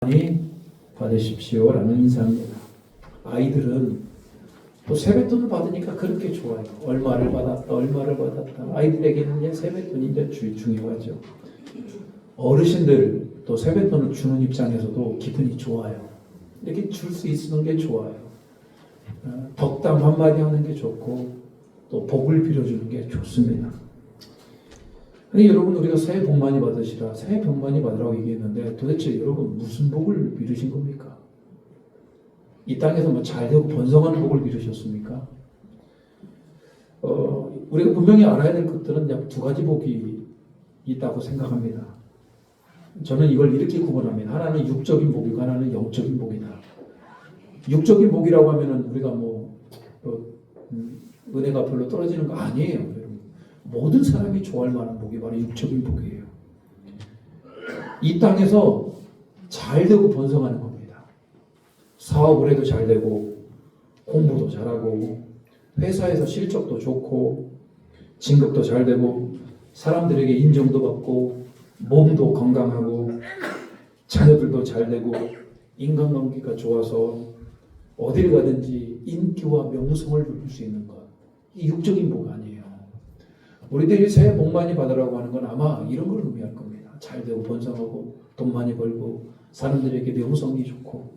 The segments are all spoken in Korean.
많이 받으십시오라는 인사입니다. 아이들은 또 세뱃돈을 받으니까 그렇게 좋아요. 얼마를 받았다, 얼마를 받았다. 아이들에게는 이제 세뱃돈이 이제 중요하죠. 어르신들 또 세뱃돈을 주는 입장에서도 기분이 좋아요. 이렇게 줄 수 있는 게 좋아요. 덕담 한마디 하는 게 좋고 또 복을 빌어주는 게 좋습니다. 아니 여러분, 우리가 새해 복 많이 받으시라, 새해 복 많이 받으라고 얘기했는데 도대체 여러분 무슨 복을 빌으신 겁니까? 이 땅에서 뭐 잘되고 번성하는 복을 빌으셨습니까? 우리가 분명히 알아야 될 것들은 약 두 가지 복이 있다고 생각합니다. 저는 이걸 이렇게 구분합니다. 하나는 육적인 복이고 하나는 영적인 복이다. 육적인 복이라고 하면은 우리가 은혜가 별로 떨어지는 거 아니에요. 여러분. 모든 사람이 좋아할 만한 복이 바로 육적인 복이에요. 이 땅에서 잘 되고 번성하는 겁니다. 사업을 해도 잘 되고 공부도 잘하고 회사에서 실적도 좋고 진급도 잘 되고 사람들에게 인정도 받고 몸도 건강하고 자녀들도 잘 되고 인간관계가 좋아서 어딜 가든지 인기와 명성을 누릴 수 있는 것, 이 육적인 복 아니에요. 우리들이 새해 복 많이 받으라고 하는 건 아마 이런 걸 의미할 겁니다. 잘 되고 번성하고 돈 많이 벌고 사람들에게 명성이 좋고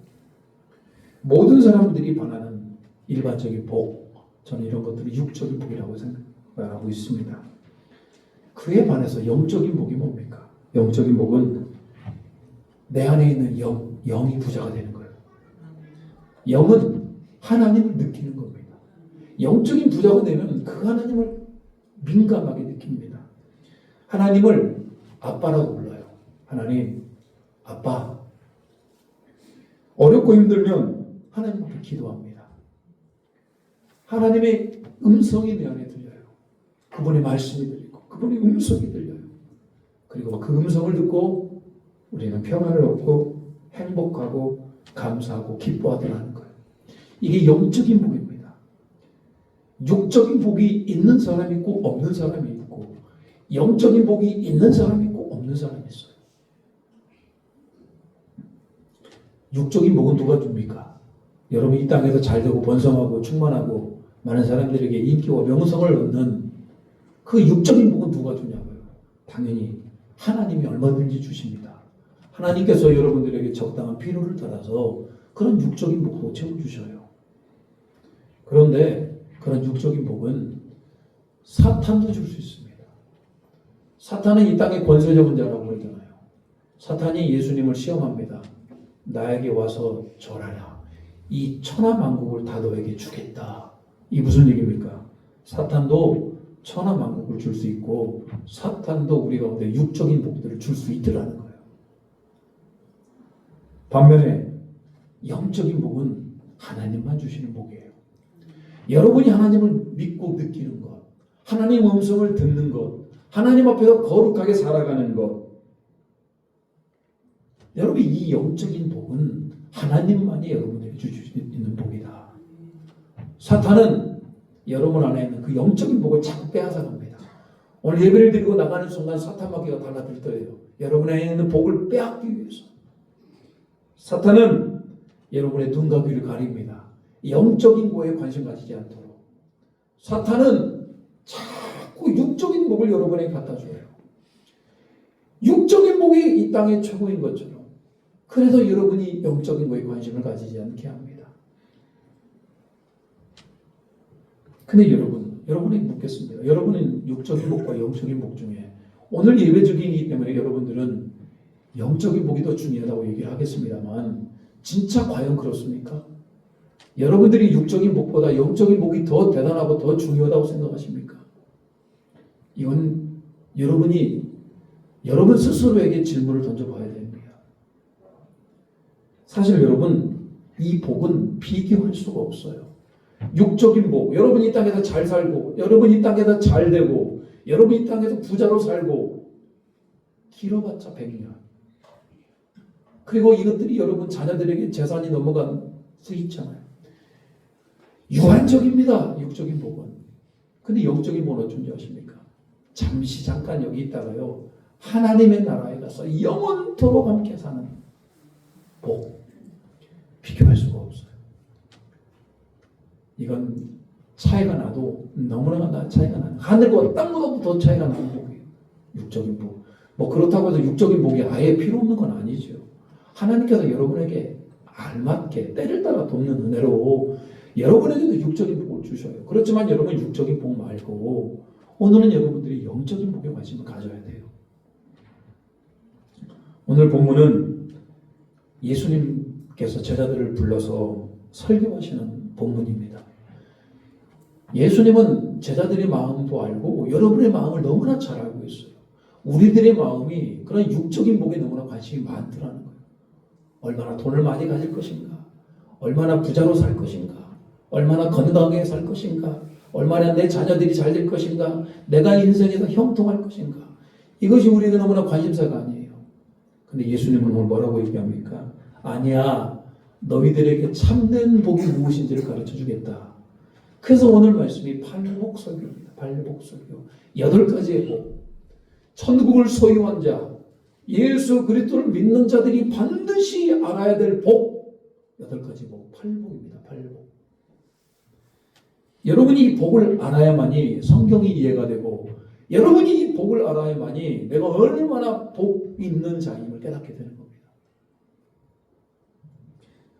모든 사람들이 바라는 일반적인 복, 저는 이런 것들이 육적인 복이라고 생각하고 있습니다. 그에 반해서 영적인 복이 뭡니까? 영적인 복은 내 안에 있는 영이 부자가 되는 거예요. 영은 하나님을 느끼는 겁니다. 영적인 부자가 되면 그 하나님을 민감하게 느낍니다. 하나님을 아빠라고 불러요. 하나님, 아빠. 어렵고 힘들면 하나님 앞에 기도합니다. 하나님의 음성이 내 안에 들려요. 그분의 말씀이 들리고 그분의 음성이 들려요. 그리고 그 음성을 듣고 우리는 평안을 얻고 행복하고 감사하고 기뻐하더라는 거예요. 이게 영적인 복입니다. 육적인 복이 있는 사람이 있고 없는 사람이 있고 영적인 복이 있는 사람이 있고 없는 사람이 있어요. 육적인 복은 누가 줍니까? 여러분 이 땅에서 잘되고 번성하고 충만하고 많은 사람들에게 인기와 명성을 얻는 그 육적인 복은 누가 주냐고요? 당연히 하나님이 얼마든지 주십니다. 하나님께서 여러분들에게 적당한 필요를 따라서 그런 육적인 복도 채워주셔요. 그런데 그런 육적인 복은 사탄도 줄 수 있습니다. 사탄은 이 땅의 권세적인 자라고 그러잖아요. 사탄이 예수님을 시험합니다. 나에게 와서 절하라. 이 천하만국을 다 너에게 주겠다. 이 무슨 얘기입니까? 사탄도 천하만국을 줄 수 있고 사탄도 우리 가운데 육적인 복들을 줄 수 있더라는 거예요. 반면에 영적인 복은 하나님만 주시는 복이에요. 여러분이 하나님을 믿고 느끼는 것, 하나님 음성을 듣는 것, 하나님 앞에서 거룩하게 살아가는 것, 여러분 이 영적인 복은 하나님만이 여러분에게 주실 수 있는 복이다. 사탄은 여러분 안에 있는 그 영적인 복을 자꾸 빼앗아갑니다. 오늘 예배를 드리고 나가는 순간 사탄 마귀가 달라들 거예요. 여러분 안에 있는 복을 빼앗기 위해서. 사탄은 여러분의 눈과 귀를 가립니다. 영적인 거에 관심 가지지 않도록. 사탄은 자꾸 육적인 복을 여러분에게 갖다 줘요. 육적인 복이 이 땅의 최고인 것처럼. 그래서 여러분이 영적인 거에 관심을 가지지 않게 합니다. 근데 여러분이 묻겠습니다. 여러분은 육적인 복과 영적인 복 중에 오늘 예배 중이기 때문에 여러분들은 영적인 복이 더 중요하다고 얘기를 하겠습니다만 진짜 과연 그렇습니까? 여러분들이 육적인 복보다 영적인 복이 더 대단하고 더 중요하다고 생각하십니까? 이건 여러분 스스로에게 질문을 던져봐야 됩니다. 사실 여러분 이 복은 비교할 수가 없어요. 육적인 복, 여러분이 이 땅에서 잘 살고 여러분이 이 땅에서 잘 되고 여러분이 이 땅에서 부자로 살고 길어봤자 100년. 그리고 이것들이 여러분 자녀들에게 재산이 넘어간 수 있잖아요. 유한적입니다. 육적인 복은. 근데 영적인 복은 어쩐지 아십니까? 잠시 잠깐 여기 있다가요 하나님의 나라에 가서 영원토록 함께 사는 복, 비교할 수가 없어요. 이건 차이가 나도 너무나 차이가 나요. 하늘과 땅보다 더 차이가 나는 복이에요. 육적인 복. 뭐 그렇다고 해서 육적인 복이 아예 필요 없는 건 아니죠. 하나님께서 여러분에게 알맞게 때를 따라 돕는 은혜로 여러분에게도 육적인 복을 주셔요. 그렇지만 여러분 육적인 복 말고 오늘은 여러분들이 영적인 복의 관심을 가져야 돼요. 오늘 본문은 예수님께서 제자들을 불러서 설교하시는 본문입니다. 예수님은 제자들의 마음도 알고 여러분의 마음을 너무나 잘 알고 있어요. 우리들의 마음이 그런 육적인 복에 너무나 관심이 많더라는 거예요. 얼마나 돈을 많이 가질 것인가? 얼마나 부자로 살 것인가? 얼마나 건강하게 살 것인가? 얼마나 내 자녀들이 잘 될 것인가? 내가 인생에서 형통할 것인가? 이것이 우리에게 너무나 관심사가 아니에요. 근데 예수님은 오늘 뭐라고 얘기합니까? 아니야. 너희들에게 참된 복이 무엇인지를 가르쳐 주겠다. 그래서 오늘 말씀이 팔복 설교입니다. 팔복 설교. 8가지의 복. 천국을 소유한 자, 예수 그리스도를 믿는 자들이 반드시 알아야 될 복. 8가지 복. 팔복입니다. 팔복. 여러분이 이 복을 알아야만이 성경이 이해가 되고 여러분이 이 복을 알아야만이 내가 얼마나 복 있는 자임을 깨닫게 되는 겁니다.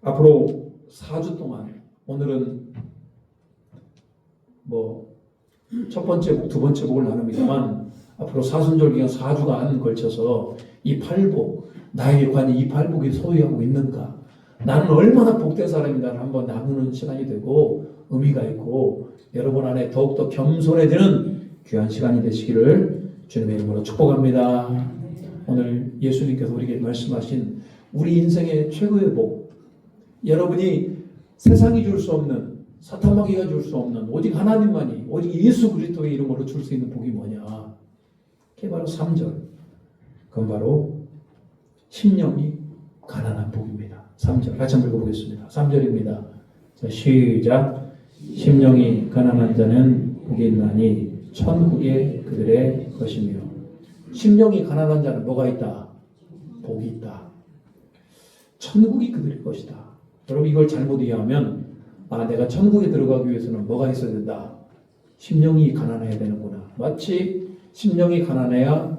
앞으로 4주 동안 오늘은 첫 번째 복, 두 번째 복을 나눕니다만 앞으로 사순절 기간 4주간 걸쳐서 이 팔복, 나에게 과연 이 팔복이 소유하고 있는가? 나는 얼마나 복된 사람인가를 한번 나누는 시간이 되고 의미가 있고 여러분 안에 더욱더 겸손해지는 귀한 시간이 되시기를 주님의 이름으로 축복합니다. 오늘 예수님께서 우리에게 말씀하신 우리 인생의 최고의 복, 여러분이 세상이 줄 수 없는, 사탄마귀가 줄 수 없는 오직 하나님만이, 오직 예수 그리스도의 이름으로 줄 수 있는 복이 뭐냐? 그게 바로 3절. 그건 바로 심령이 가난한 복입니다. 3절 같이 한번 읽어보겠습니다. 3절입니다. 자, 시작. 심령이 가난한 자는 복이 있나니 천국이 그들의 것이며. 심령이 가난한 자는 뭐가 있다? 복이 있다. 천국이 그들의 것이다. 여러분 이걸 잘못 이해하면 내가 천국에 들어가기 위해서는 뭐가 있어야 된다? 심령이 가난해야 되는구나. 마치 심령이 가난해야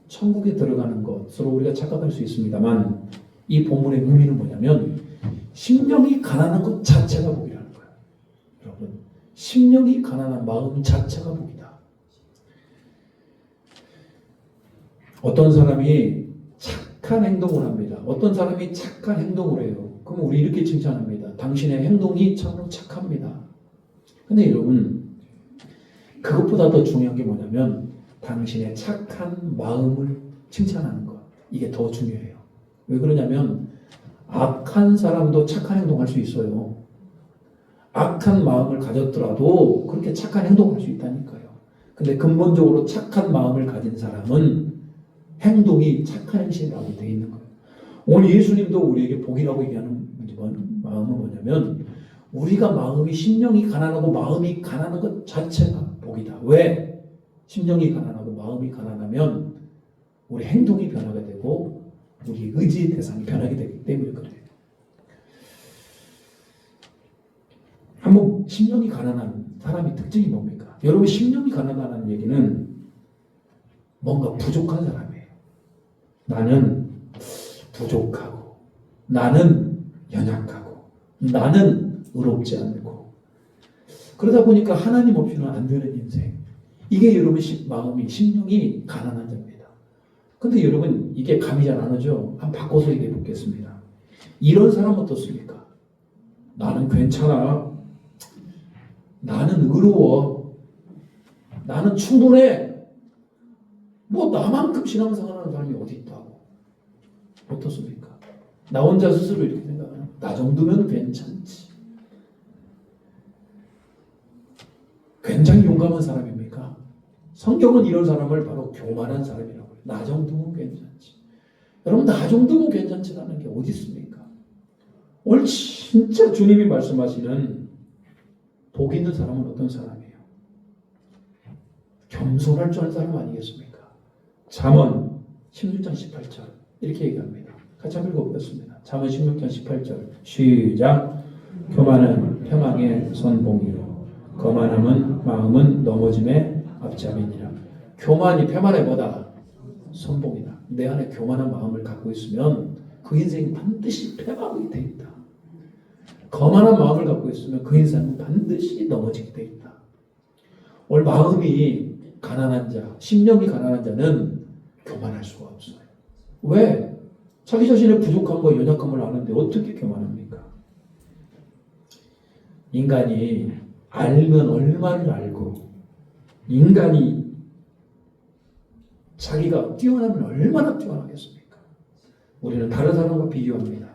천국에 들어가는 것으로 우리가 착각할 수 있습니다만 이 본문의 의미는 뭐냐면 심령이 가난한 것 자체가 복이라는 거예요. 여러분 심령이 가난한 마음 자체가 복이다. 어떤 사람이 착한 행동을 합니다. 어떤 사람이 착한 행동을 해요. 그럼 우리 이렇게 칭찬합니다. 당신의 행동이 참으로 착합니다. 근데 여러분 그것보다 더 중요한 게 뭐냐면 당신의 착한 마음을 칭찬하는 것. 이게 더 중요해요. 왜 그러냐면 악한 사람도 착한 행동할 수 있어요. 악한 마음을 가졌더라도 그렇게 착한 행동을 할 수 있다니까요. 근데 근본적으로 착한 마음을 가진 사람은 행동이 착한 행실이라고 되어 있는 거예요. 오늘 예수님도 우리에게 복이라고 얘기하는 마음은 뭐냐면 우리가 마음이 심령이 가난하고 마음이 가난한 것 자체가 복이다. 왜? 심령이 가난하고 마음이 가난하면 우리 행동이 변하게 되고 우리 의지의 대상이 변하게 되기 때문에 그래요. 한번 심령이 가난한 사람의 특징이 뭡니까? 여러분 심령이 가난하다는 얘기는 뭔가 부족한 사람이에요. 나는 부족하고 나는 연약하고 나는 의롭지 않고 그러다 보니까 하나님 없이는 안 되는 인생. 이게 여러분 마음이 심령이 가난한 자입니다. 근데 여러분 이게 감이 잘 안 오죠? 한번 바꿔서 얘기해 보겠습니다. 이런 사람 어떻습니까? 나는 괜찮아. 나는 의로워. 나는 충분해. 뭐 나만큼 신앙생활하는 사람이 어디 있다고. 어떻습니까? 나 혼자 스스로 이렇게 생각하는 나 정도면 괜찮지. 굉장히 용감한 사람입니까? 성경은 이런 사람을 바로 교만한 사람이라고 해요. 나 정도면 괜찮지. 여러분 나 정도면 괜찮지라는 게 어디 있습니까? 오늘 진짜 주님이 말씀하시는 복 있는 사람은 어떤 사람이에요? 겸손할 줄 아는 사람 아니겠습니까? 잠언 16장 18절 이렇게 얘기합니다. 같이 한번 읽어보겠습니다. 잠언 16장 18절 시작. 교만은 패망의 선봉이요 거만함은 마음은 넘어짐의 앞잡이니라. 교만이 패만의 뭐다? 선봉이다. 내 안에 교만한 마음을 갖고 있으면 그 인생이 반드시 패망이 돼 있다. 거만한 마음을 갖고 있으면 그 인생은 반드시 넘어지게 돼 있다. 오늘 마음이 가난한 자, 심령이 가난한 자는 교만할 수가 없어요. 왜? 자기 자신의 부족함과 연약함을 아는데 어떻게 교만합니까? 인간이 알면 얼마를 알고 인간이 자기가 뛰어나면 얼마나 뛰어나겠습니까? 우리는 다른 사람과 비교합니다.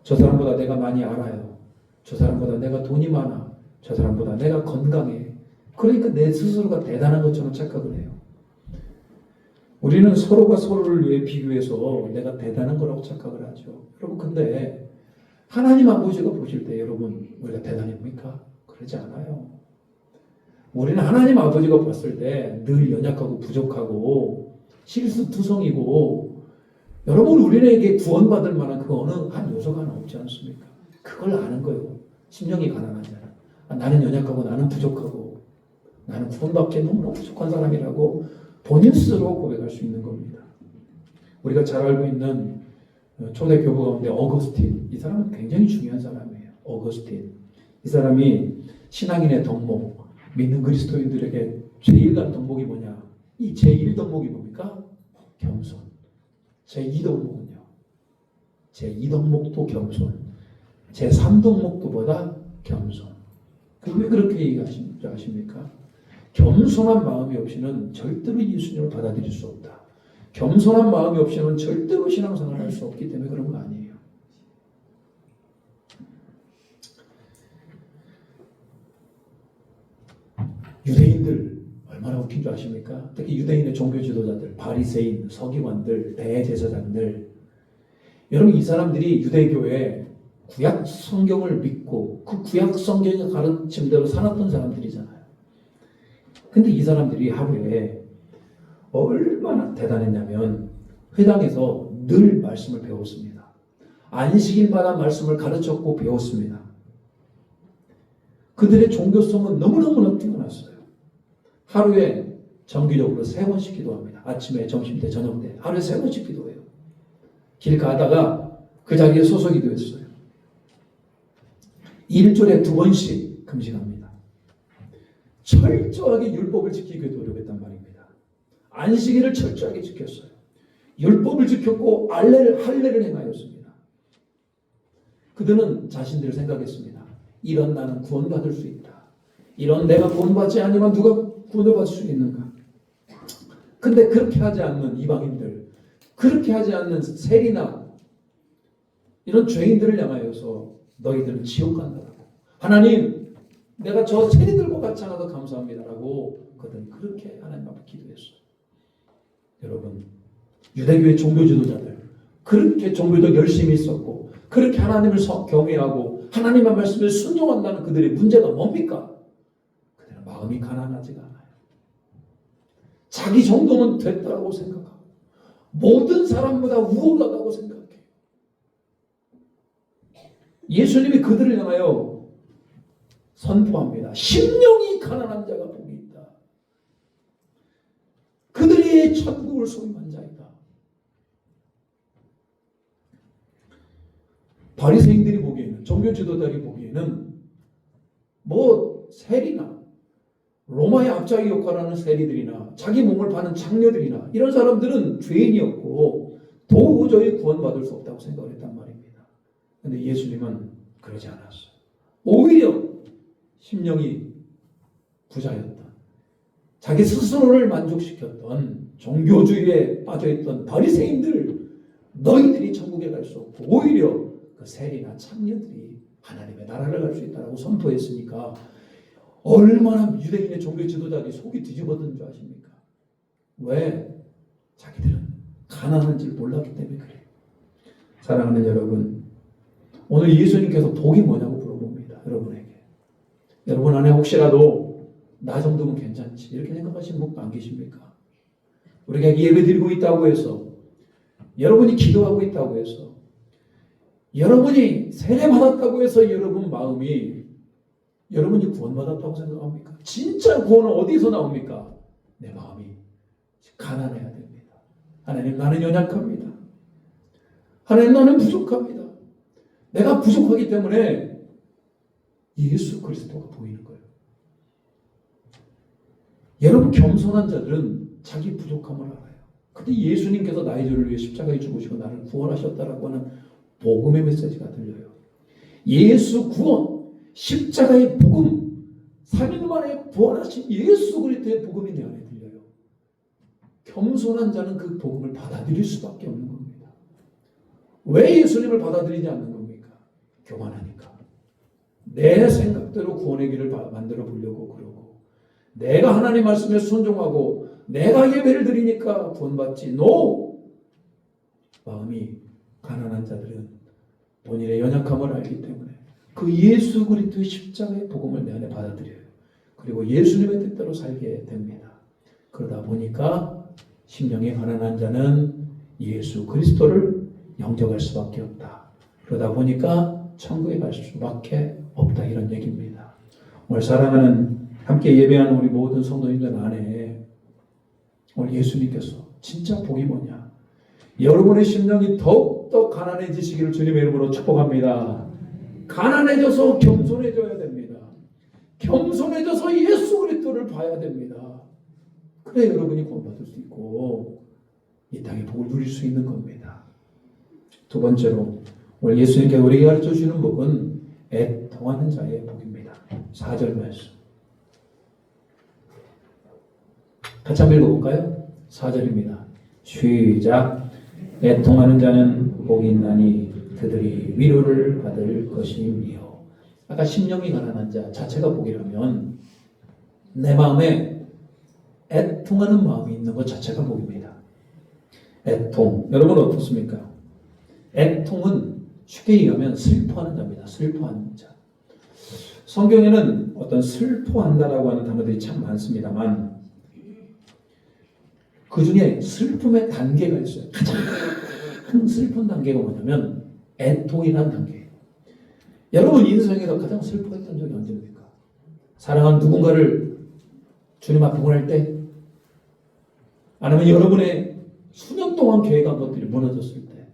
저 사람보다 내가 많이 알아요. 저 사람보다 내가 돈이 많아. 저 사람보다 내가 건강해. 그러니까 내 스스로가 대단한 것처럼 착각을 해요. 우리는 서로가 서로를 위해 비교해서 내가 대단한 거라고 착각을 하죠. 여러분 근데 하나님 아버지가 보실 때 여러분 우리가 대단합니까? 그러지 않아요. 우리는 하나님 아버지가 봤을 때 늘 연약하고 부족하고 실수투성이고 여러분 우리에게 구원받을 만한 그 어느 한 요소가 하나 없지 않습니까? 그걸 아는 거예요. 심령이 가난한 자는. 나는 연약하고 나는 부족하고 나는 구원받기에 너무너무 부족한 사람이라고 본인 스스로 고백할 수 있는 겁니다. 우리가 잘 알고 있는 초대 교부 가운데 어거스틴, 이 사람은 굉장히 중요한 사람이에요. 어거스틴. 이 사람이 신앙인의 덕목, 믿는 그리스도인들에게 제일 간 덕목이 뭐냐? 이 제1덕목이 뭡니까? 겸손. 제2덕목은요? 제2덕목도 겸손. 제3덕목도 보다 겸손. 왜 그렇게 얘기하신 줄 아십니까? 겸손한 마음이 없이는 절대로 예수님을 받아들일 수 없다. 겸손한 마음이 없이는 절대로 신앙생활을 할 수 없기 때문에 그런 거 아니에요. 유대인들 얼마나 웃긴 줄 아십니까? 특히 유대인의 종교 지도자들, 바리새인, 서기관들, 대제사장들. 여러분 이 사람들이 유대교의 구약 성경을 믿고 그 구약 성경의 가르침대로 살았던 사람들이잖아요. 근데 이 사람들이 하루에 얼마나 대단했냐면 회당에서 늘 말씀을 배웠습니다. 안식일마다 말씀을 가르쳤고 배웠습니다. 그들의 종교성은 너무너무나 뛰어났어요. 하루에 정기적으로 3번씩 기도합니다. 아침에, 점심때, 저녁때 하루에 3번씩 기도해요. 길 가다가 그 자리에 서서 기도했어요. 일주일에 2번씩 금식합니다. 철저하게 율법을 지키기 노력했단 말입니다. 안식일을 철저하게 지켰어요. 율법을 지켰고 할례를 행하였습니다. 그들은 자신들을 생각했습니다. 이런 나는 구원받을 수 있다. 이런 내가 구원받지 않으면 누가 구원을 받을 수 있는가? 근데 그렇게 하지 않는 이방인들, 그렇게 하지 않는 세리나 이런 죄인들을 향하여서 너희들은 지옥 간다라고. 하나님, 내가 저 세리들과 같이 하나도 감사합니다라고 그들은 그렇게 하나님 앞에 기도했어요. 여러분, 유대교의 종교 지도자들 그렇게 종교적 열심히 있었고 그렇게 하나님을 경외하고 하나님의 말씀에 순종한다는 그들의 문제가 뭡니까? 그들은 마음이 가난하지가 않아요. 자기 정도면 됐다고 생각하고 모든 사람보다 우월하다고 생각해요. 예수님이 그들을 향하여 선포합니다. 심령이 가난한 자가 복이 있다. 그들이 천국을 소유한 자이다. 바리새인들이 보기에는, 종교 지도자들이 보기에는 뭐 세리나 로마의 앞잡이 역할을 하는 세리들이나 자기 몸을 파는 장녀들이나 이런 사람들은 죄인이었고 도저히 구원받을 수 없다고 생각을 했단 말입니다. 그런데 예수님은 그러지 않았어요. 오히려 심령이 부자였던, 자기 스스로를 만족시켰던 종교주의에 빠져있던 바리새인들, 너희들이 천국에 갈 수 없고 오히려 그 세리나 창녀들이 하나님의 나라를 갈 수 있다고 선포했으니까 얼마나 유대인의 종교 지도자들이 속이 뒤집어졌는 줄 아십니까? 왜? 자기들은 가난한 줄 몰랐기 때문에 그래요. 사랑하는 여러분, 오늘 예수님께서 복이 뭐냐고 물어봅니다. 여러분에게. 여러분 안에 혹시라도 나 정도면 괜찮지 이렇게 생각하시는 분 안 계십니까? 우리가 예배 드리고 있다고 해서, 여러분이 기도하고 있다고 해서, 여러분이 세례받았다고 해서 여러분이 구원받았다고 생각합니까? 진짜 구원은 어디서 나옵니까? 내 마음이 가난해야 됩니다. 하나님, 나는 연약합니다. 하나님, 나는 부족합니다. 내가 부족하기 때문에 예수 그리스도가 보이는 거예요. 여러분, 겸손한 자들은 자기 부족함을 알아요. 근데 예수님께서 나의 죄를 위해 십자가에 죽으시고 나를 구원하셨다라고 하는 복음의 메시지가 들려요. 예수 구원, 십자가의 복음, 3일 만에 부활하신 예수 그리스도의 복음이 내 안에 들려요. 겸손한 자는 그 복음을 받아들일 수밖에 없는 겁니다. 왜 예수님을 받아들이지 않는 겁니까? 교만하니까. 내 생각대로 구원의 길을 만들어 보려고 그러고, 내가 하나님 말씀에 순종하고 내가 예배를 드리니까 구원받지. No! 마음이 가난한 자들은 본인의 연약함을 알기 때문에 그 예수 그리스도의 십자가의 복음을 내 안에 받아들여요. 그리고 예수님의 뜻대로 살게 됩니다. 그러다 보니까 심령이 가난한 자는 예수 그리스도를 영접할 수밖에 없다. 그러다 보니까 천국에 갈 수밖에 없다. 이런 얘기입니다. 오늘 사랑하는 함께 예배하는 우리 모든 성도님들 안에 오늘 예수님께서 진짜 복이 뭐냐? 여러분의 심령이 더욱더 가난해지시기를 주님의 이름으로 축복합니다. 가난해져서 겸손해져야 됩니다. 겸손해져서 예수 그리스도를 봐야 됩니다. 그래 여러분이 구원받을 수 있고 이 땅의 복을 누릴 수 있는 겁니다. 두 번째로 오늘 예수님께서 우리에게 가르쳐 주시는 복은 애통하는 자의 복입니다. 4절 말씀 같이 한번 읽어볼까요? 4절입니다. 시작. 애통하는 자는 복이 있나니 그들이 위로를 받을 것이며. 아까 심령이 가난한 자 자체가 복이라면 내 마음에 애통하는 마음이 있는 것 자체가 복입니다. 애통. 여러분 어떻습니까? 애통은 쉽게 얘기하면 슬퍼하는 자입니다. 슬퍼하는 자. 성경에는 어떤 슬퍼한다라고 하는 단어들이 참 많습니다만 그 중에 슬픔의 단계가 있어요. 가장 슬픈 단계가 뭐냐면 애통이라는 단계예요. 여러분 인생에서 가장 슬퍼했던 적이 언제입니까? 사랑한 누군가를 주님 앞에 보낼 때? 아니면 여러분의 수년 동안 계획한 것들이 무너졌을 때?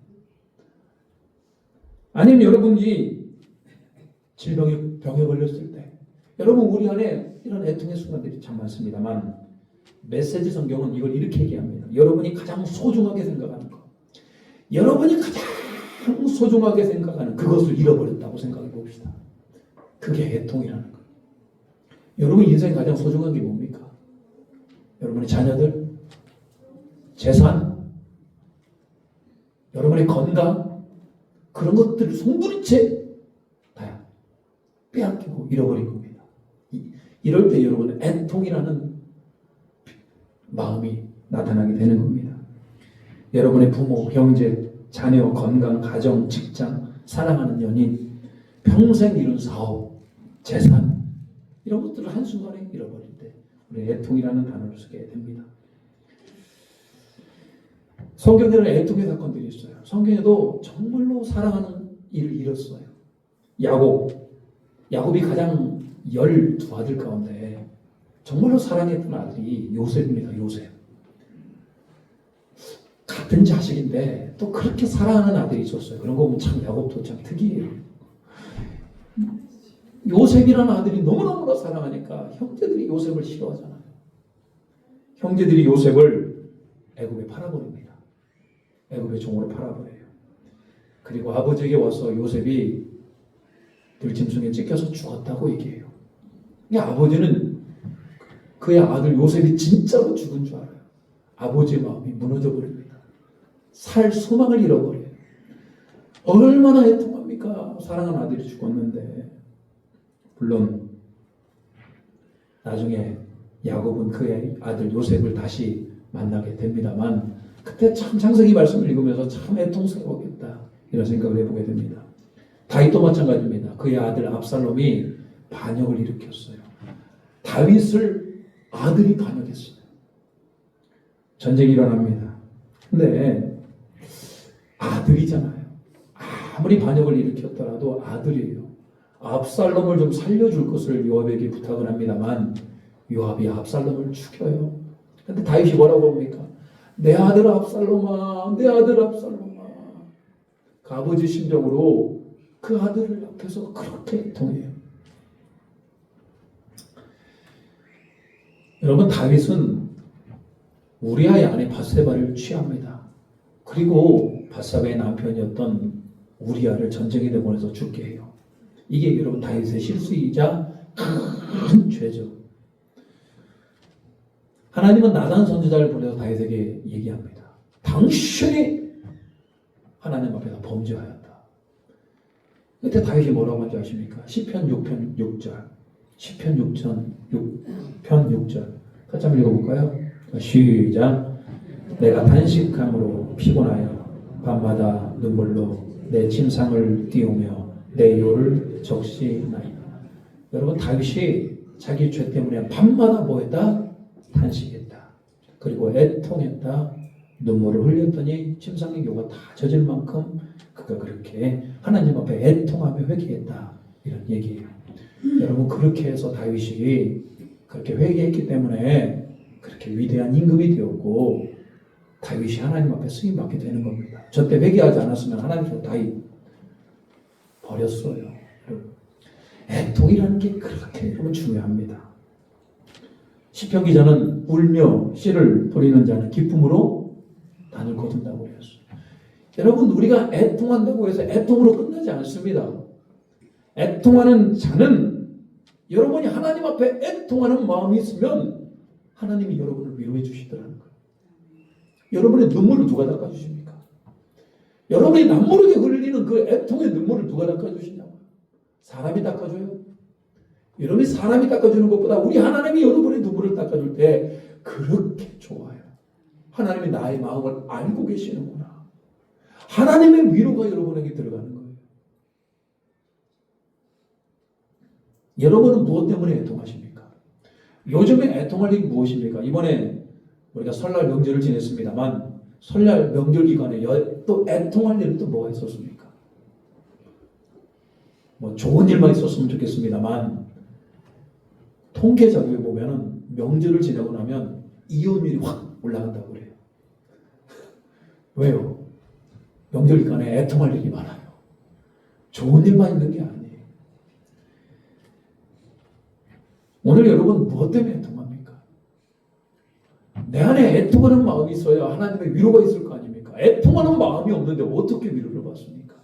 아니면 여러분이 병에 걸렸을 때? 여러분 우리 안에 이런 애통의 순간들이 참 많습니다만 메시지 성경은 이걸 이렇게 얘기합니다. 여러분이 가장 소중하게 생각하는 것, 여러분이 가장 소중하게 생각하는 그것을 잃어버렸다고 생각해 봅시다. 그게 애통이라는 거예요. 여러분 인생에 가장 소중한 게 뭡니까? 여러분의 자녀들, 재산, 여러분의 건강, 그런 것들을 송두리째 다 빼앗기고 잃어버린 겁니다. 이럴 때 여러분은 애통이라는 마음이 나타나게 되는 겁니다. 여러분의 부모, 형제, 자녀, 건강, 가정, 직장, 사랑하는 연인, 평생 이룬 사업, 재산 이런 것들을 한순간에 잃어버릴 때 우리 애통이라는 단어를 쓰게 됩니다. 성경에는 애통의 사건들이 있어요. 성경에도 정말로 사랑하는 일을 잃었어요. 야곱이 가장 12아들 가운데 정말로 사랑했던 아들이 요셉입니다. 요셉. 같은 자식인데 또 그렇게 사랑하는 아들이 있었어요. 그런 거 보면 참 야곱도 참 특이해요. 요셉이라는 아들이 너무너무나 사랑하니까 형제들이 요셉을 싫어하잖아요. 형제들이 요셉을 애굽에 팔아버립니다. 애굽의 종으로 팔아버려요. 그리고 아버지에게 와서 요셉이 들짐승에 찢겨서 죽었다고 얘기해요. 아버지는 그의 아들 요셉이 진짜로 죽은 줄 알아요. 아버지의 마음이 무너져 버립니다. 살 소망을 잃어버려요. 얼마나 애통합니까? 사랑하는 아들이 죽었는데. 물론 나중에 야곱은 그의 아들 요셉을 다시 만나게 됩니다만 그때 참 창세기 말씀을 읽으면서 참 애통스러웠겠다 이런 생각을 해보게 됩니다. 다윗도 마찬가지입니다. 그의 아들 압살롬이 반역을 일으켰어요. 다윗을 아들이 반역했어요. 전쟁이 일어납니다. 근데 아들이잖아요. 아무리 반역을 일으켰더라도 아들이에요. 압살롬을 좀 살려줄 것을 요압에게 부탁을 합니다만 요압이 압살롬을 죽여요. 근데 다윗이 뭐라고 합니까? 내 아들 압살롬아, 내 아들 압살롬아. 그 아버지 심정으로 그 아들을 앞에서 그렇게 통해요. 여러분, 다윗은 우리아의 아내 바세바를 취합니다. 그리고 바세바의 남편이었던 우리아를 전쟁에 내보내서 죽게 해요. 이게 여러분 다윗의 실수이자 큰 죄죠. 하나님은 나단 선지자를 보내서 다윗에게 얘기합니다. 당신이 하나님 앞에서 범죄하였다. 그때 다윗이 뭐라고 하는지 아십니까? 시편 6편 6절. 시편 6편 6절. 같이 한번 읽어볼까요? 시작. 내가 단식함으로 피곤하여 밤마다 눈물로 내 침상을 띄우며 내 요를 적시나이다. 여러분, 다윗이 자기 죄 때문에 밤마다 뭐했다? 탄식했다. 그리고 애통했다. 눈물을 흘렸더니 침상의 요가 다 젖을 만큼 그가 그렇게 하나님 앞에 애통하며 회개했다. 이런 얘기예요. 여러분, 그렇게 해서 다윗이 그렇게 회개했기 때문에 그렇게 위대한 임금이 되었고 다윗이 하나님 앞에 쓰임받게 되는 겁니다. 저때 회개하지 않았으면 하나님께서 다윗 버렸어요. 애통이라는 게 그렇게 여러분 중요합니다. 시편 기자는 울며 씨를 버리는 자는 기쁨으로 단을 거둔다고 그랬어요. 여러분, 우리가 애통한다고 해서 애통으로 끝나지 않습니다. 애통하는 자는 여러분이 하나님 앞에 애통하는 마음이 있으면 하나님이 여러분을 위로해 주시더라는 거예요. 여러분의 눈물을 누가 닦아주십니까? 여러분이 남모르게 흘리는 그 애통의 눈물을 누가 닦아주시냐고. 사람이 닦아줘요. 여러분이 사람이 닦아주는 것보다 우리 하나님이 여러분의 눈물을 닦아줄 때 그렇게 좋아요. 하나님이 나의 마음을 알고 계시는구나. 하나님의 위로가 여러분에게 들어가는 거예요. 여러분은 무엇 때문에 애통하십니까? 요즘에 애통할 일이 무엇입니까? 이번에 우리가 설날 명절을 지냈습니다만 설날 명절 기간에 또 애통할 일은 또 뭐가 있었습니까? 뭐 좋은 일만 있었으면 좋겠습니다만 통계 자료에 보면은 명절을 지내고 나면 이혼율이 확 올라간다고 그래요. 왜요? 명절 기간에 애통할 일이 많아요. 좋은 일만 있는 게 아니에요. 오늘 여러분 무엇 때문에 애통합니까? 내 안에 애통하는 마음이 있어야 하나님의 위로가 있을 거 아닙니까? 애통하는 마음이 없는데 어떻게 위로를 받습니까?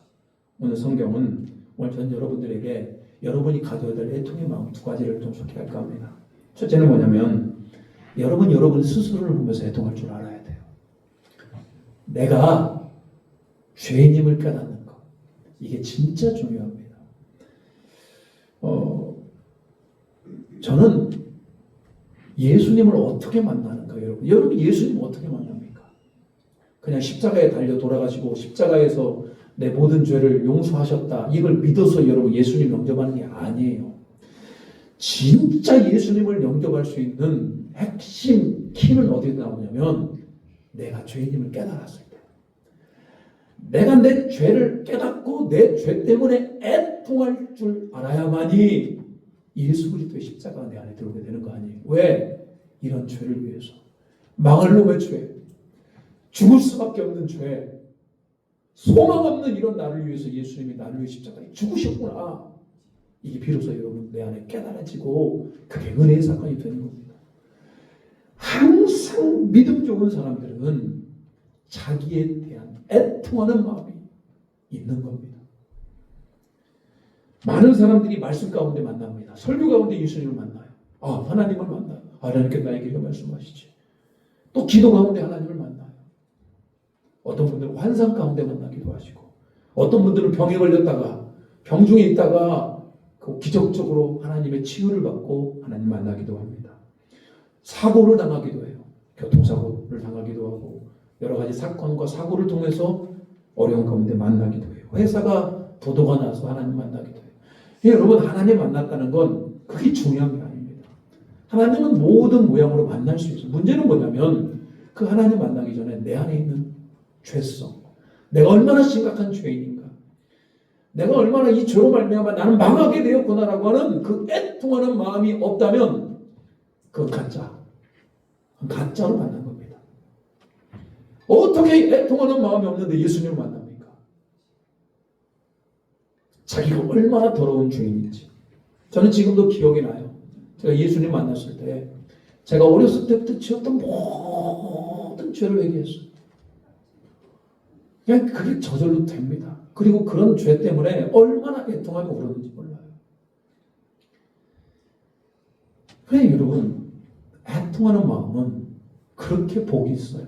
오늘 성경은 오늘 전 여러분들에게 여러분이 가져야 될 애통의 마음 두 가지를 좀 소개할까 합니다. 첫째는 뭐냐면 여러분 스스로를 보면서 애통할 줄 알아야 돼요. 내가 죄인임을 깨닫는 것. 이게 진짜 중요합니다. 저는 예수님을 어떻게 만나는가, 여러분? 여러분 예수님 어떻게 만납니까? 그냥 십자가에 달려 돌아가시고 십자가에서 내 모든 죄를 용서하셨다. 이걸 믿어서 여러분 예수님 영접하는 게 아니에요. 진짜 예수님을 영접할 수 있는 핵심 키는 어디에 나오냐면 내가 죄인임을 깨달았을 때. 내가 내 죄를 깨닫고 내 죄 때문에 애통할 줄 알아야만이 예수 그리스도의 십자가가 내 안에 들어오게 되는 거 아니에요. 왜? 이런 죄를 위해서. 망할 놈의 죄, 죽을 수밖에 없는 죄, 소망 없는 이런 나를 위해서 예수님이 나를 위해 십자가에 죽으셨구나. 이게 비로소 여러분 내 안에 깨달아지고 그게 은혜의 사건이 되는 겁니다. 항상 믿음 좋은 사람들은 자기에 대한 애통하는 마음이 있는 겁니다. 많은 사람들이 말씀 가운데 만납니다. 설교 가운데 예수님을 만나요. 하나님을 만나요. 하나님께 나에게 말씀하시지. 또 기도 가운데 하나님을 만나요. 어떤 분들은 환상 가운데 만나기도 하시고, 어떤 분들은 병에 걸렸다가 병 중에 있다가 기적적으로 하나님의 치유를 받고 하나님 만나기도 합니다. 사고를 당하기도 해요. 교통사고를 당하기도 하고 여러 가지 사건과 사고를 통해서 어려운 가운데 만나기도 해요. 회사가 부도가 나서 하나님 만나기도 해요. 여러분, 하나님 만났다는 건 그게 중요한 게 아닙니다. 하나님은 모든 모양으로 만날 수 있어요. 문제는 뭐냐면 그 하나님 만나기 전에 내 안에 있는 죄성, 내가 얼마나 심각한 죄인인가, 내가 얼마나 이 죄로 말미암아 나는 망하게 되었구나라고 하는 그 애통하는 마음이 없다면 그건 가짜로 만난 겁니다. 어떻게 애통하는 마음이 없는데 예수님을 만납니까? 자기가 얼마나 더러운 죄인인지. 저는 지금도 기억이 나요. 제가 예수님 만났을 때 제가 어렸을 때부터 지었던 모든 죄를 회개했어요. 그냥 그게 저절로 됩니다. 그리고 그런 죄 때문에 얼마나 애통하며 울었는지 몰라요. 그래 여러분, 애통하는 마음은 그렇게 복이 있어요.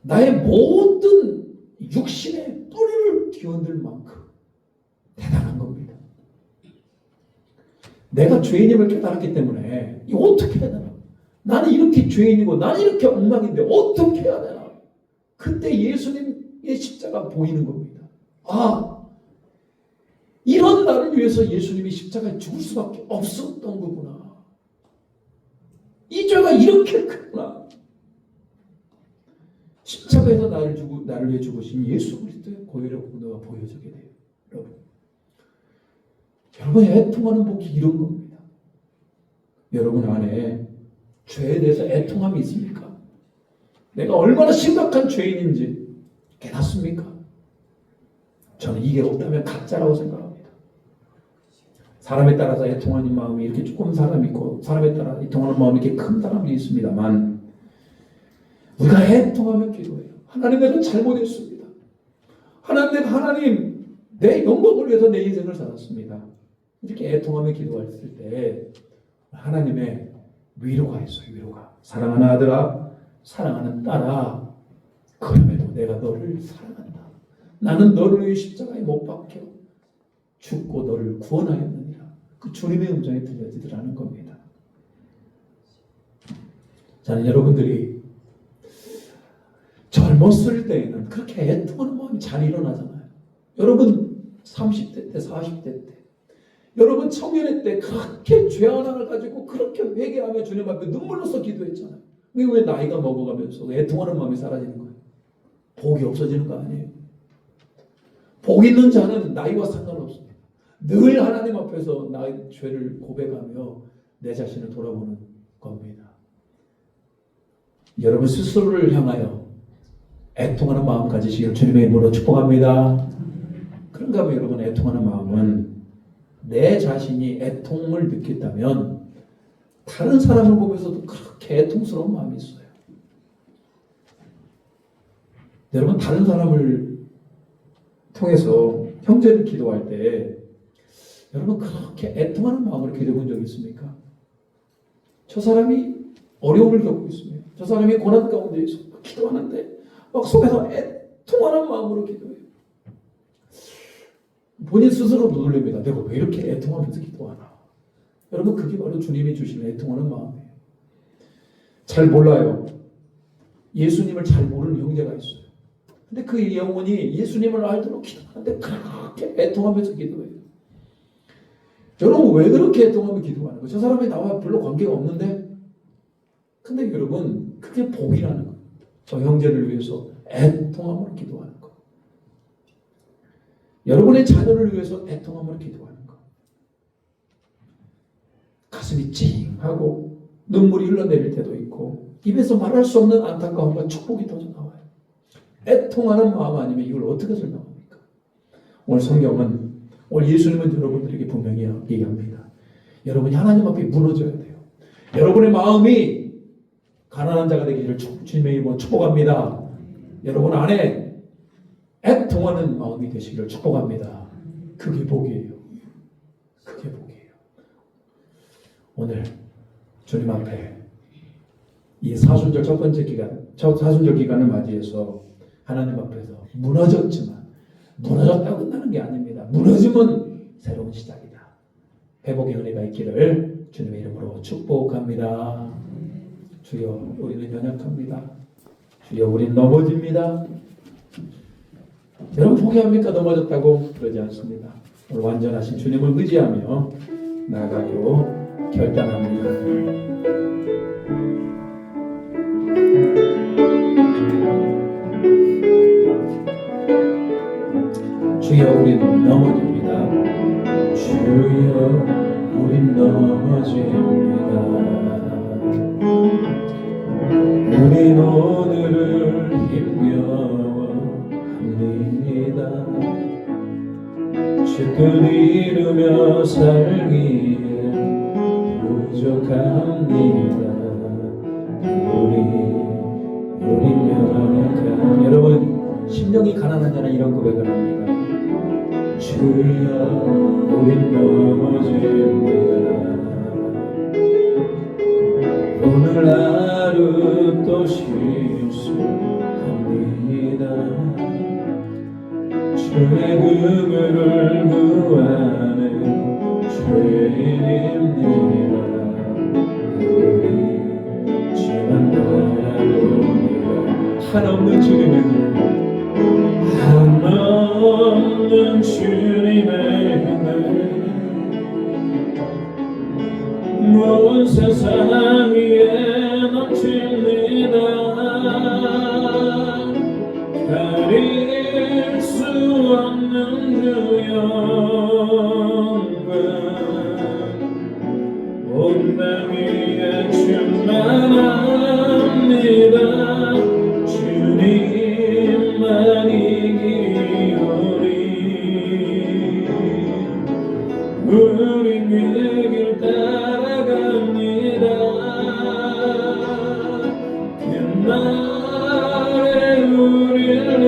나의 모든 육신의 뿌리를 뒤흔들 만큼 대단한 겁니다. 내가 죄인임을 깨달았기 때문에 이거 어떻게 해야 되나? 나는 이렇게 죄인이고 나는 이렇게 엉망인데 어떻게 해야 되나? 그때 예수님의 십자가 보이는 겁니다. 아, 이런 나를 위해서 예수님이 십자가에 죽을 수밖에 없었던 거구나. 이 죄가 이렇게 크구나. 십자가에서 나를 위해 죽으신 예수 그리스도의 고혈의 공로가 보여지게 돼요. 여러분, 애통하는 복이 이런 겁니다. 여러분 안에 죄에 대해서 애통함이 있습니까? 내가 얼마나 심각한 죄인인지 깨닫습니까? 저는 이게 없다면 가짜라고 생각합니다. 사람에 따라서 애통하는 마음이 이렇게 조금 사람이 있고 사람에 따라 애통하는 마음이 이렇게 큰 사람이 있습니다만 우리가 애통하며 기도해요. 하나님, 내가 잘못했습니다. 하나님 내 영광을 위해서 내 인생을 살았습니다. 이렇게 애통하며 기도했을 때 하나님의 위로가 있어요. 위로가. 사랑하는 아들아, 사랑하는 딸아, 그럼에도 내가 너를 사랑한다. 나는 너를 위해 십자가에 못 박혀 죽고 너를 구원하였느니라. 그 주님의 음성이 들려지더라는 겁니다. 저는 여러분들이 젊었을 때에는 그렇게 애통하는 마음이 잘 일어나잖아요. 여러분 30대 때, 40대 때, 여러분 청년의 때 그렇게 죄 하나를 가지고 그렇게 회개하며 주님 앞에 눈물로써 기도했잖아요. 왜 나이가 먹어가면서 애통하는 마음이 사라지는 거예요? 복이 없어지는 거 아니에요? 복 있는 자는 나이와 상관없습니다. 늘 하나님 앞에서 나의 죄를 고백하며 내 자신을 돌아보는 겁니다. 여러분 스스로를 향하여 애통하는 마음 가지시길 주님의 이름으로 축복합니다. 그런가 하면 여러분, 애통하는 마음은 내 자신이 애통을 느꼈다면 다른 사람을 보면서도 그렇게 애통스러운 마음이 있어요. 여러분, 다른 사람을 통해서 형제를 기도할 때 여러분 그렇게 애통하는 마음으로 기도해 본 적이 있습니까? 저 사람이 어려움을 겪고 있으면, 저 사람이 고난 가운데 있어 기도하는데 막 속에서 애통하는 마음으로 기도해요. 본인 스스로도 놀랍니다. 내가 왜 이렇게 애통하면서 기도하나? 여러분, 그게 바로 주님이 주시는 애통하는 마음이에요. 잘 몰라요. 예수님을 잘 모르는 형제가 있어요. 근데 그 영혼이 예수님을 알도록 기도하는데 그렇게 애통하면서 기도해요. 여러분, 왜 그렇게 애통하며 기도하는 거예요? 저 사람이 나와 별로 관계가 없는데? 근데 여러분, 그게 복이라는 거예요. 저 형제를 위해서 애통함으로 기도하는 거. 여러분의 자녀를 위해서 애통함으로 기도하는 거. 가슴이 찡하고 눈물이 흘러내릴 때도 있고 입에서 말할 수 없는 안타까움과 축복이 터져나와요. 애통하는 마음 아니면 이걸 어떻게 설명합니까? 오늘 성경은, 오늘 예수님은 여러분들에게 분명히 얘기합니다. 여러분이 하나님 앞에 무너져야 돼요. 여러분의 마음이 가난한 자가 되기를 주님의 이름으로 축복합니다. 여러분 안에 애통하는 마음이 되시기를 축복합니다. 그게 복이에요. 그게 복이에요. 오늘 주님 앞에 이 사순절 첫 번째 기간, 첫 사순절 기간을 맞이해서 하나님 앞에서 무너졌지만 무너졌다고 끝나는 게 아닙니다. 무너지면 새로운 시작이다. 회복의 은혜가 있기를 주님의 이름으로 축복합니다. 주여, 우리는 연약합니다. 주여, 우리는 넘어집니다. 여러분 포기합니까? 넘어졌다고? 그러지 않습니다. 오늘 완전하신 주님을 의지하며 나아가기로 결단합니다. 주의 주여 우리는 넘어집니다. 주여 우린 넘어집니다. 우린 오늘을 힘겨워합니다. 주를 이루며 살기에 부족합니다. 우린 연약한 여러분 심령이 가난한 자는 이런 고백을 합니다. 주여 우린 넘어집니다. 오늘 하루 또 실수합니다. 주의 긍휼을 구하는 죄인입니다. 우리 죄만 바라봅니다. 한없는 주님의 한없는 주님의 은혜 온 세상 위에 넘칩니다. 가릴 수 없는 주 영광 온 땅 위에 충만합니다. 주님만이 기오리 우린 그 길 따라갑니다. 그날에 우리를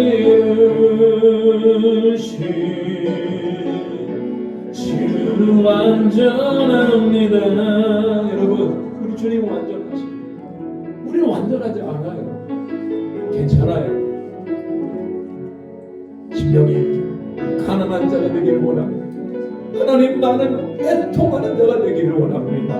이루신 주는 완전합니다. 여러분 우리 주님은 완전하십니다. 우리는 완전하지 않아요. 괜찮아요. 심령이 가난한 자가 되기를 원합니다. 하나님 나는 애통하는 자가 되기를 원합니다.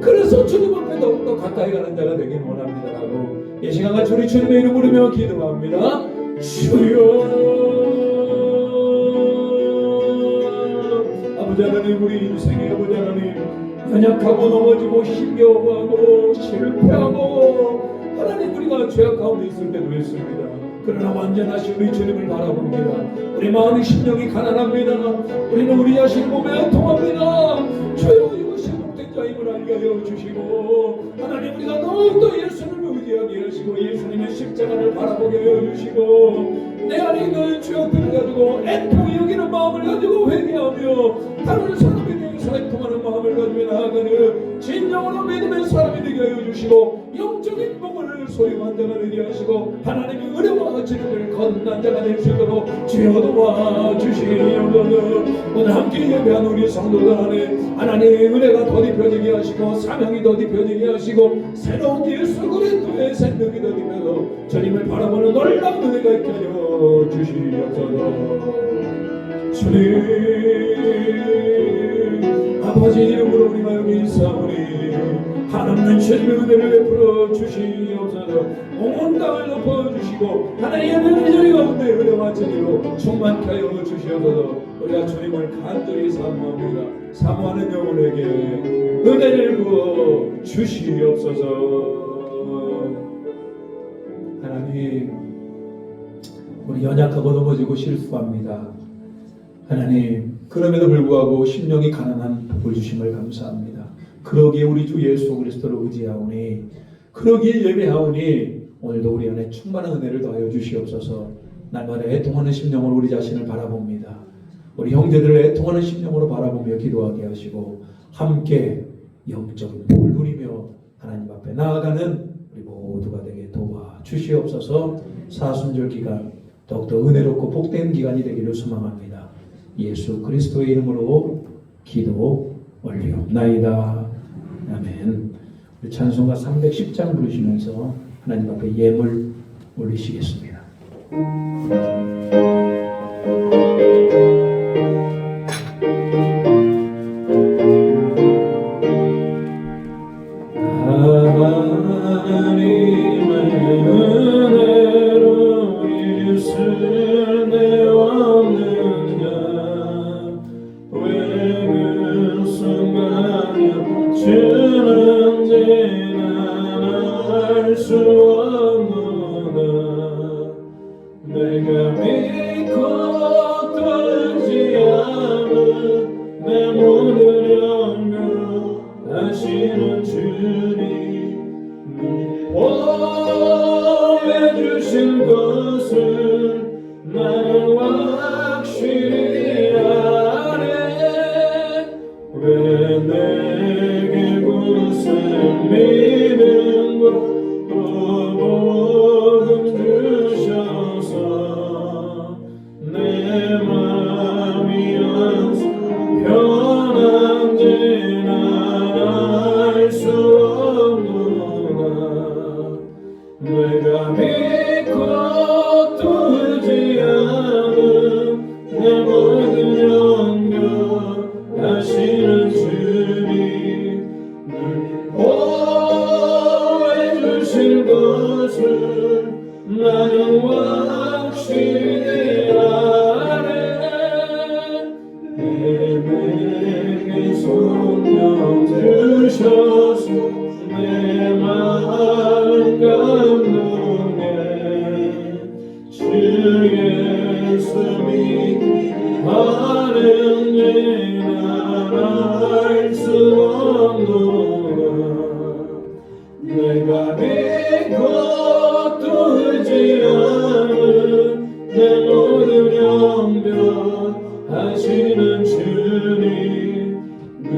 그래서 주님 앞에 더욱더 가까이 가는 자가 되기를 원합니다 라고 이 시간같이 우리 주님의 이름 부르며 기도합니다. 주여 아버지 하나님 우리 인생의 아버지 하나님 연약하고 넘어지고 힘겨워하고 실패하고 하나님 우리가 죄악 가운데 있을 때도 있습니다. 그러나 완전하신 우리 주님을 바라봅니다. 우리 마음이 심령이 가난합니다. 우리는 우리 자신을 보며 애통합니다. 주여 이것이 복된 자임을 알게 하여 주시고 하나님 우리가 더욱더 예수님을 의지하게 하시고 예수님의 십자가를 바라보게 하여 주시고 내 안에 있는 죄악들을 가지고 애통히 여기는 마음을 가지고 회개하며 다른 사람에 대해서 애통하는 마음을 가지고 나아가는 진정으로 믿음의 사람이 되게 하여 주시고 영적인 복을 소유한 자가 되게 하시고 하나님의 은혜와 진리를 거듭난 자가 될 수 있도록 주여 도와주시옵소서. 오늘 함께 예배한 우리 성도들 안에 하나님의 은혜가 더 입혀지게 하시고 사명이 더 입혀지게 하시고 새로운 예수 그리스도의 생명이 더 입혀서 주님을 바라보는 놀라운 은혜가 있게 하여 주시옵소서. 주님 아버지 이름으로 우리가 여기 있사오니 한없는 주님의 은혜를 베풀어 주시옵소서. 온 땅을 덮어주시고 하나님의 은혜의 가운데 은혜와 진리로 충만케 하여 주시옵소서. 우리가 주님을 간절히 사모합니다. 사모하는 영혼에게 은혜를 부어 주시옵소서. 하나님 우리 연약하고 넘어지고 실수합니다. 하나님 그럼에도 불구하고 심령이 가난한 복을 주심을 감사합니다. 그러기에 우리 주 예수 그리스도를 의지하오니 그러기에 예배하오니 오늘도 우리 안에 충만한 은혜를 더하여 주시옵소서. 날마다 애통하는 심령으로 우리 자신을 바라봅니다. 우리 형제들을 애통하는 심령으로 바라보며 기도하게 하시고 함께 영적인 복을 누리며 하나님 앞에 나아가는 우리 모두가 되게 도와주시옵소서. 사순절 기간 더욱더 은혜롭고 복된 기간이 되기를 소망합니다. 예수 그리스도의 이름으로 기도 올리옵나이다. 아멘. 우리 찬송가 310장 부르시면서 하나님 앞에 예물 올리시겠습니다. 내가 믿고 영변하시는 주님 늘 보호해 주실 것을 나는 확실히 아네. 내게 성령 주셔서 내 마음 감동해 주 예수 믿기 바르네. 난 알 수 없노라. 내가 믿고 또 의지하는 내 모든 영변하시는 주님 늘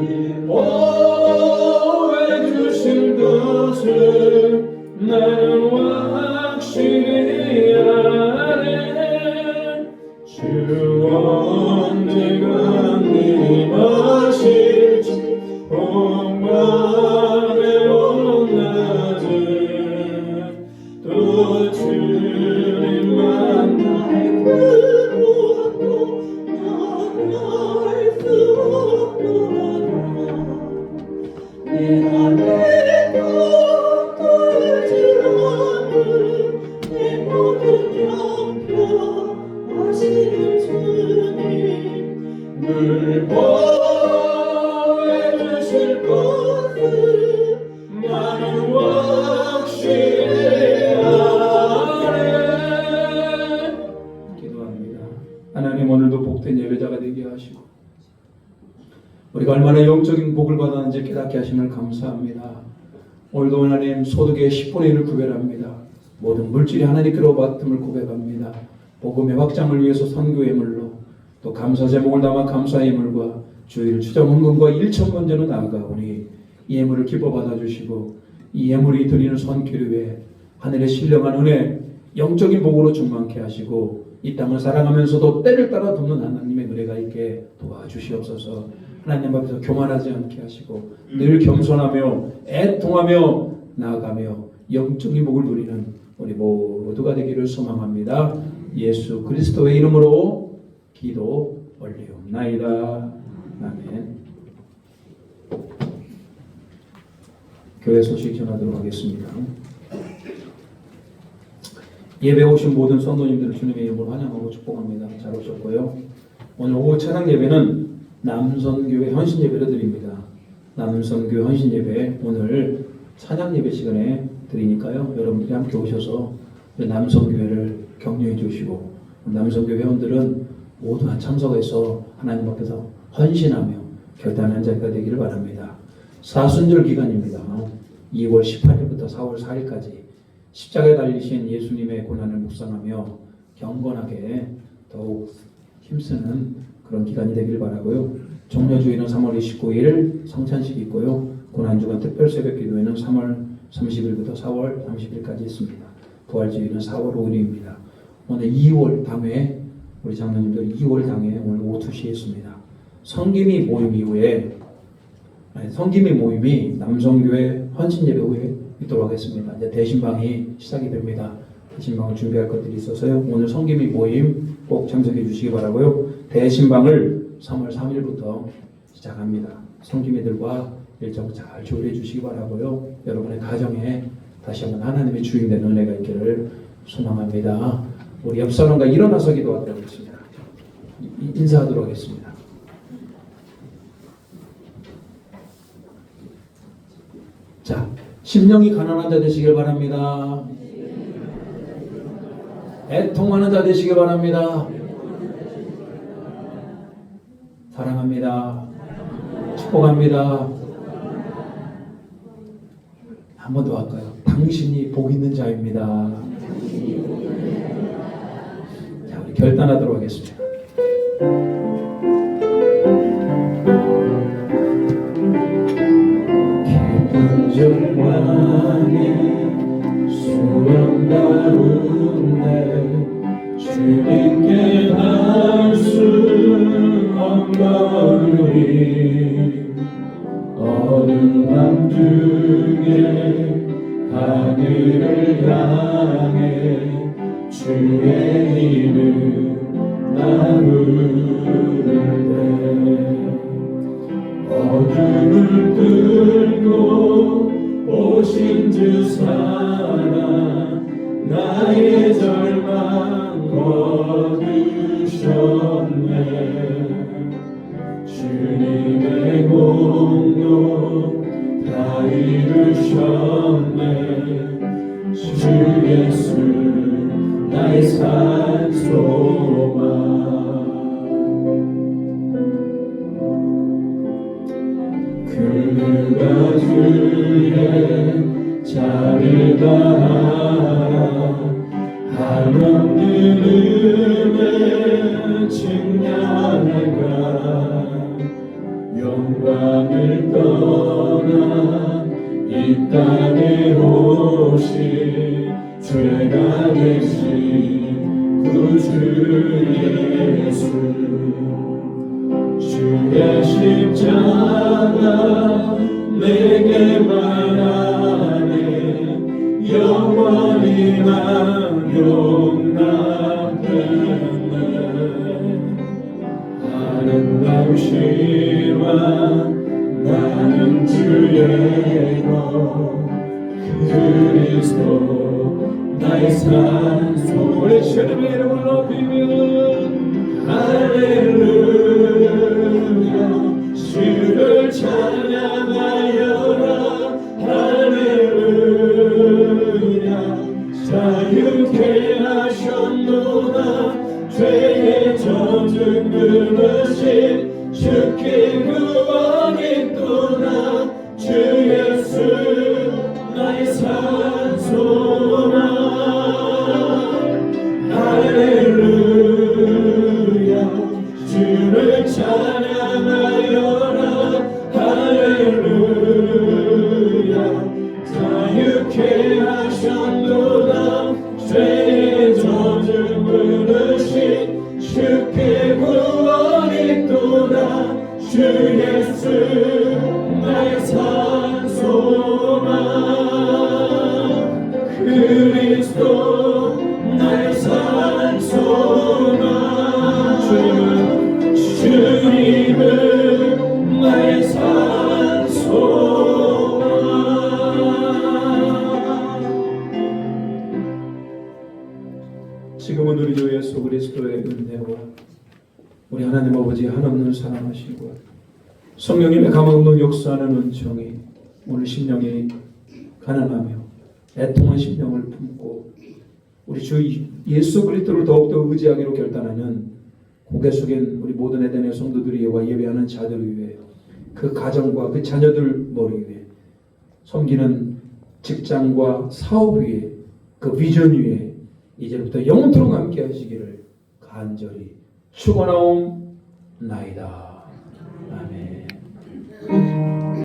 보호해 주실 것을 나는 확실히 아네. 주 언제가 임하실지 온밤에 온낮에 또 주님 만날 그것도 난 알 수 없노라. 내가 믿고 또 의지하는 내 모든 영변하시는 주님 늘 보호해 주실 것을 나는 확실히 아네. 기도합니다. 하나님, 오늘도 복된 예배자가 되게 하시고 우리가 얼마나 영적인 복을 받았는지 깨닫게 하심을 감사합니다. 오늘도 하나님 소득의 10분의 1을 구별합니다. 모든 물질이 하나님께로 받음을 고백합니다. 복음의 확장을 위해서 선교의 물로 또 감사 제목을 담아 감사의 물과 주일 추정 헌금과 일천 번제로 나아가오니 이 예물을 기뻐 받아주시고 이 예물이 드리는 선교를 위해 하늘의 신령한 은혜 영적인 복으로 충만케 하시고 이 땅을 사랑하면서도 때를 따라 돕는 하나님의 은혜가 있게 도와주시옵소서. 하나님 앞에서 교만하지 않게 하시고 늘 겸손하며 애통하며 나아가며 영적인 복을 누리는 우리 모두가 되기를 소망합니다. 예수 그리스도의 이름으로 기도 올리옵나이다. 아멘. 교회 소식 전하도록 하겠습니다. 예배 오신 모든 성도님들을 주님의 이름으로 환영하고 축복합니다. 잘 오셨고요. 오늘 오후 찬양 예배는 남선교회 헌신 예배를 드립니다. 남선교회 헌신 예배 오늘 찬양 예배 시간에 드리니까요. 여러분들이 함께 오셔서 남선교회를 격려해 주시고 남선교회 회원들은 모두 참석해서 하나님 앞에서 헌신하며 결단한 자리가 되기를 바랍니다. 사순절 기간입니다. 2월 18일부터 4월 4일까지 십자가에 달리신 예수님의 고난을 묵상하며 경건하게 더욱 힘쓰는 그런 기간이 되길 바라고요. 종려주일은 3월 29일 성찬식이 있고요. 고난주간 특별 새벽 기도회는 3월 30일부터 4월 30일까지 있습니다. 부활주일은 4월 5일입니다. 오늘 2월 당회 우리 장로님들 2월 당회 오늘 오후 2시에 있습니다. 성김이 모임 이후에 성김이 모임이 남성교회 헌신예배 후에 있도록 하겠습니다. 이제 대신방이 시작이 됩니다. 대신방을 준비할 것들이 있어서요. 오늘 성김이 모임 꼭 참석해 주시기 바라고요. 대신방을 3월 3일부터 시작합니다. 성김이들과 일정 잘 조율해 주시기 바라고요. 여러분의 가정에 다시 한번 하나님의 주인된 은혜가 있기를 소망합니다. 우리 옆 사람과 일어나서 기도하도록 하겠습니다. 인사하도록 하겠습니다. 자, 심령이 가난한 자 되시길 바랍니다. 애통하는 자 되시길 바랍니다. 사랑합니다. 축복합니다. 한 번 더 할까요? 당신이 복 있는 자입니다. 자, 우리 결단하도록 하겠습니다. 깊은 절망에 수렁 가운데 주님께 닿을 수 없나니 어두운 밤 중에 하늘을 향해 주의 이름 나 부르리 누가 주의 자를 다하라 한없는 은혜 측량할까 영광을 떠나 이 땅에 오신 죄가 되신 구주 예수 주의 십자가 내게 말하네 영원히 난 용납했네 아름다우시와 나는 주의 것 그리스도 나의 산소 우리 주님의 이름을 높이면 할렐루야 주를 찬양하여라 할렐루야 자유케 하셨노라 죄의 저주 끊으신 주께 구원이 또나 주 예수 나의 산소나 할렐루야 주를 찬양하여라 할렐루야 자유케 하셨노라 죄의 저주 끊으신 주께 구원이 또나 주 예수 나의 산소나 그리스도 나의 산소나 주님은 나의 산소나 지금은 우리 주 예수 그리스도의 은혜와 우리 하나님 아버지의 한없는 사랑하시고 성령님의 감없는 역사하는 은총이 오늘 심령이 가난하며 애통한 심령을 품고 우리 주 예수 그리스도를 더욱더 의지하기로 결단하는 고개 숙인 우리 모든 에덴의 성도들이 여호와 예배하는 자들을 위해 그 가정과 그 자녀들 머리 위에 섬기는 직장과 사업 위에 그 비전 위에 이제부터 영원토록 함께 하시기를 간절히 축원하옵나이다.